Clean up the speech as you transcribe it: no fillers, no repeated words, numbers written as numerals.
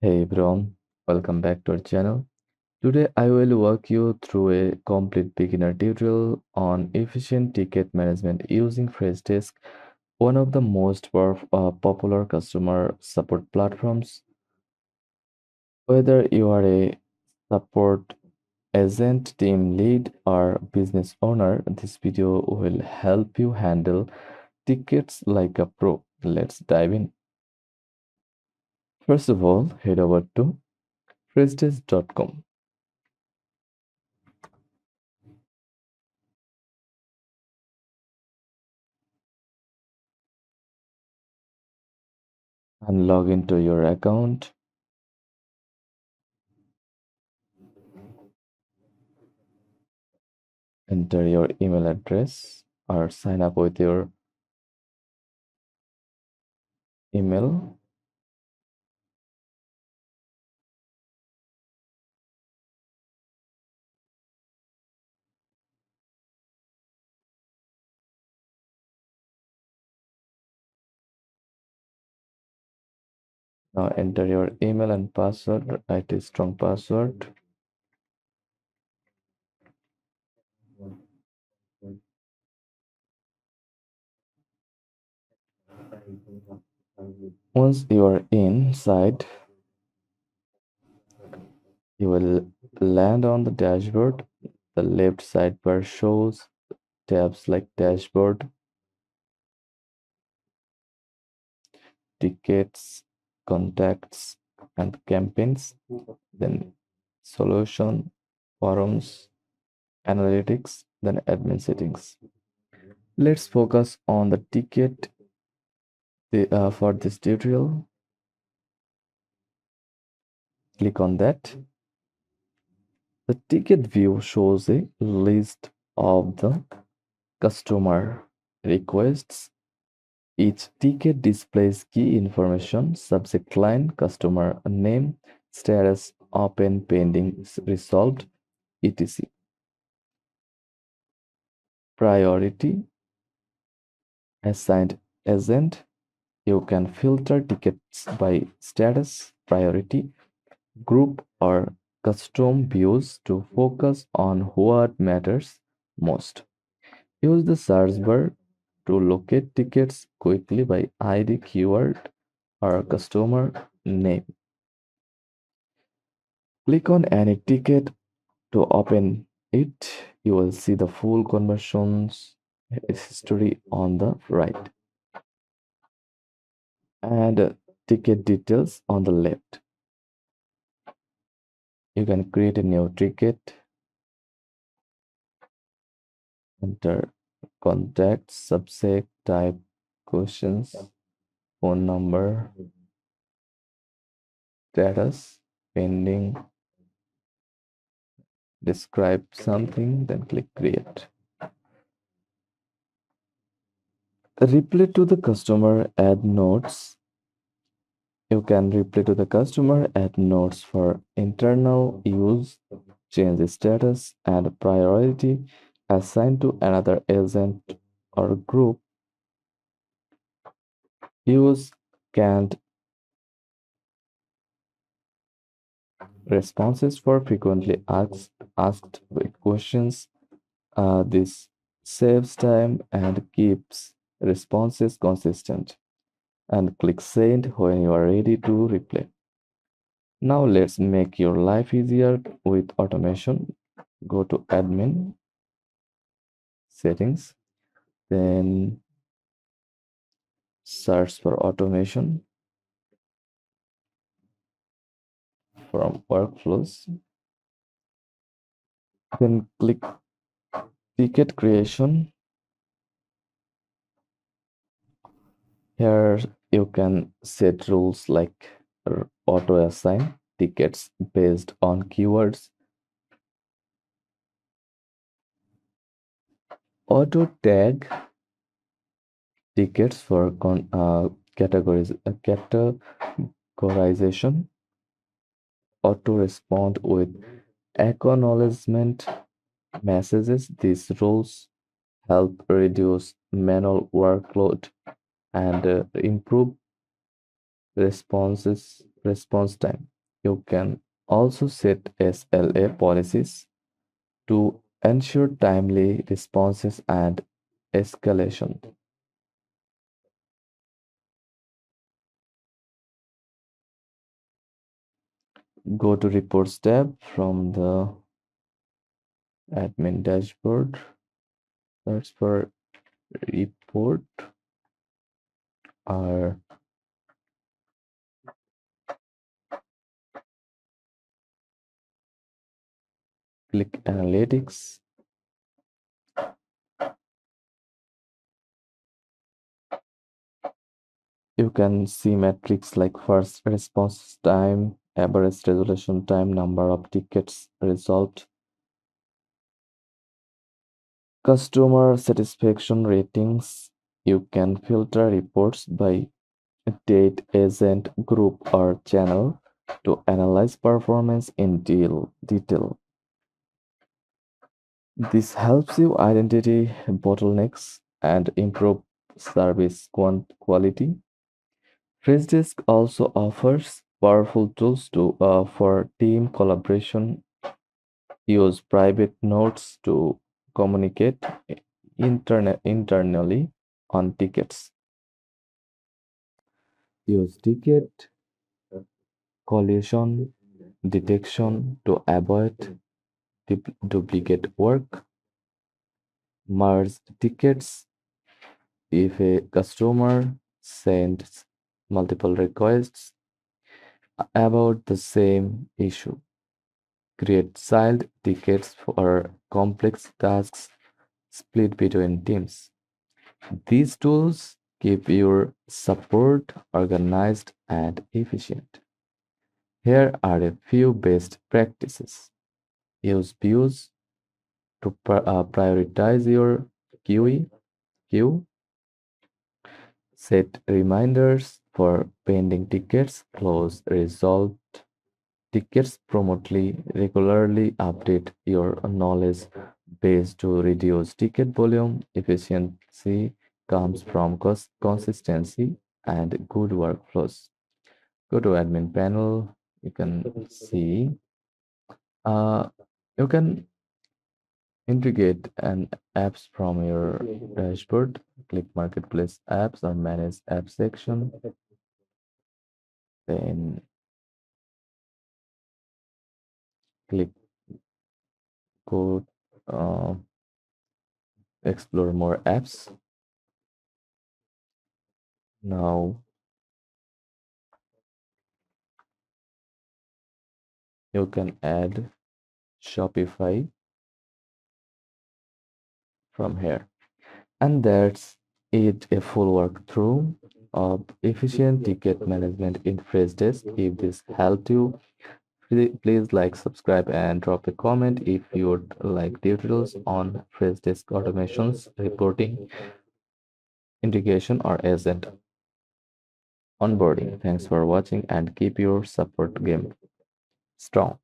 Hey everyone, welcome back to our channel. Today I will walk you through a complete beginner tutorial on efficient ticket management using Freshdesk, one of the most popular customer support platforms. Whether you are a support agent, team lead, or business owner, this video will help you handle tickets like a pro. Let's dive in. First of all, head over to freshdesk.com and log into your account. Enter your email address or sign up with your email. Now enter your email and password. Write a strong password. Once you are inside, you will land on the dashboard. The left sidebar shows tabs like dashboard, tickets, contacts, and campaigns. Then solution, forums, analytics, then admin settings. Let's focus on the ticket for this tutorial. Click on that. The ticket view shows a list of the customer requests. Each ticket displays key information, subject line, customer name, status, open, pending, resolved, etc. Priority, assigned agent. You can filter tickets by status, priority, group, or custom views to focus on what matters most. Use the search bar to locate tickets quickly by ID keyword or customer name. Click on any ticket to open it. You will see the full conversions history on the right and ticket details on the left. You can create a new ticket, enter contact, subject, type, questions, phone number, status, pending, describe something, then click create. Reply to the customer, add notes. You can reply to the customer, add notes for internal use, change the status and priority, assign to another agent or group, use canned responses for frequently asked questions. This saves time and keeps responses consistent. And click send when you are ready to reply. Now let's make your life easier with automation. Go to admin settings, then search for automation from workflows. Then click ticket creation. Here you can set rules like auto assign tickets based on keywords, auto tag tickets for categorization, auto respond with acknowledgement messages. These rules help reduce manual workload and improve responses response time. You can also set SLA policies to ensure timely responses and escalation. Go to Reports tab from the admin dashboard. Search for report or click Analytics. You can see metrics like first response time, average resolution time, number of tickets resolved, customer satisfaction ratings. You can filter reports by date, agent, group, or channel to analyze performance in detail. This helps you identify bottlenecks and improve service quality. Freshdesk also offers powerful tools for team collaboration. Use private notes to communicate internally on tickets. Use ticket collision detection to avoid duplicate work. Merge tickets if a customer sends multiple requests about the same issue. Create child tickets for complex tasks split between teams. These tools keep your support organized and efficient. Here are a few best practices. Use views to prioritize your queue. Set reminders for pending tickets. Close resolved tickets promptly. Regularly update your knowledge base to reduce ticket volume. Efficiency comes from consistency and good workflows. Go to admin panel. You can see uh, you can integrate an apps from your dashboard. Click marketplace apps or manage app section. Then click go uh, explore more apps. Now you can add Shopify from here. And that's it, a full walkthrough of efficient ticket management in Freshdesk. If this helped you, please like, subscribe, and drop a comment if you would like tutorials on Freshdesk automations, reporting, integration, or agent onboarding. Thanks for watching and keep your support game strong.